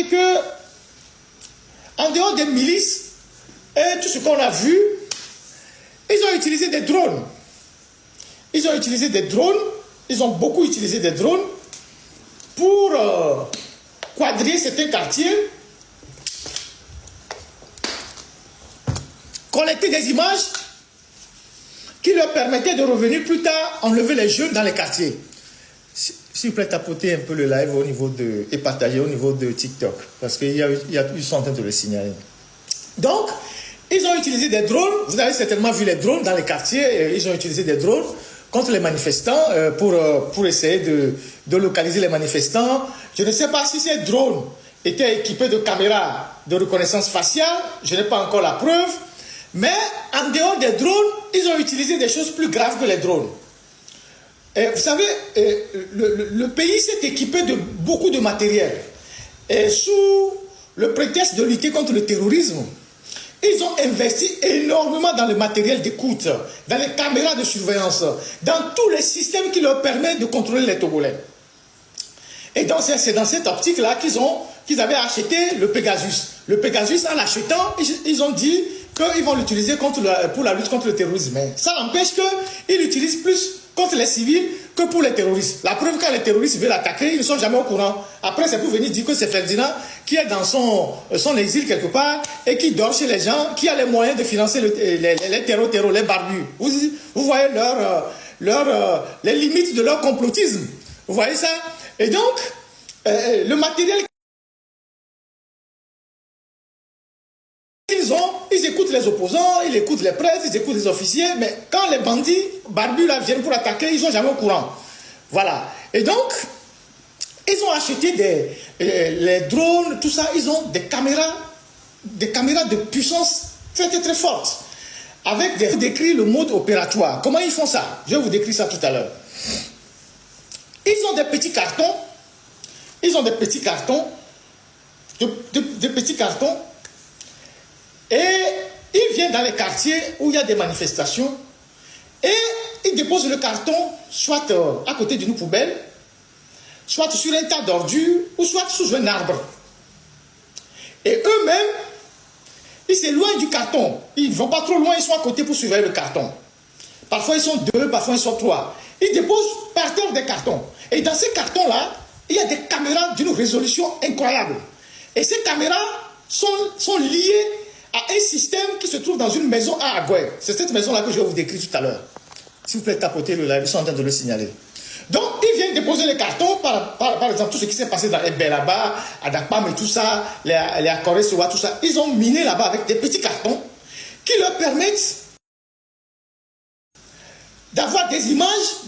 remarqué que, en dehors des milices et tout ce qu'on a vu, ils ont utilisé des drones. Ils ont utilisé des drones, ils ont beaucoup utilisé des drones pour quadriller certains quartiers, collecter des images qui leur permettaient de revenir plus tard, enlever les jeunes dans les quartiers. S'il vous plaît, tapotez un peu le live au niveau de, et partagez au niveau de TikTok, parce qu'ils sont en train de le signaler. Donc, ils ont utilisé des drones, vous avez certainement vu les drones dans les quartiers, ils ont utilisé des drones contre les manifestants pour essayer de localiser les manifestants. Je ne sais pas si ces drones étaient équipés de caméras de reconnaissance faciale, je n'ai pas encore la preuve, mais en dehors des drones, ils ont utilisé des choses plus graves que les drones. Et vous savez, le pays s'est équipé de beaucoup de matériel. Et sous le prétexte de lutter contre le terrorisme, ils ont investi énormément dans le matériel d'écoute, dans les caméras de surveillance, dans tous les systèmes qui leur permettent de contrôler les Togolais. Et c'est dans cette optique-là qu'ils avaient acheté le Pegasus. Le Pegasus, en l'achetant, ils ont dit qu'ils vont l'utiliser pour la lutte contre le terrorisme. Mais ça n'empêche qu'ils l'utilisent plus contre les civils que pour les terroristes. La preuve, quand les terroristes veulent attaquer, ils ne sont jamais au courant. Après, c'est pour venir dire que c'est Ferdinand qui est dans son exil quelque part et qui dort chez les gens, qui a les moyens de financer les terrors, les barbus. Vous voyez les limites de leur complotisme. Vous voyez ça? Et donc, le matériel ils écoutent les opposants, ils écoutent les presses, ils écoutent les officiers, mais quand les bandits barbus là viennent pour attaquer, ils ne sont jamais au courant. Voilà. Et donc, ils ont acheté les drones, tout ça, ils ont des caméras de puissance très très très forte. Avec décrit le mode opératoire. Comment ils font ça? Je vais vous décrire ça tout à l'heure. Ils ont des petits cartons. Ils ont des petits cartons. Des petits cartons. Et ils viennent dans les quartiers où il y a des manifestations et ils déposent le carton soit à côté d'une poubelle, soit sur un tas d'ordures ou soit sous un arbre. Et eux-mêmes, ils s'éloignent du carton. Ils ne vont pas trop loin, ils sont à côté pour surveiller le carton. Parfois ils sont 2, parfois ils sont 3. Ils déposent par terre des cartons. Et dans ces cartons-là, il y a des caméras d'une résolution incroyable. Et ces caméras sont liées à un système qui se trouve dans une maison à Agoué. C'est cette maison-là que je vais vous décrire tout à l'heure. S'il vous plaît, tapotez le live, ils sont en train de le signaler. Donc, ils viennent déposer les cartons, par exemple, tout ce qui s'est passé dans Ebé là-bas, à Dakpam et tout ça, les Akoré, tout ça. Ils ont miné là-bas avec des petits cartons qui leur permettent d'avoir des images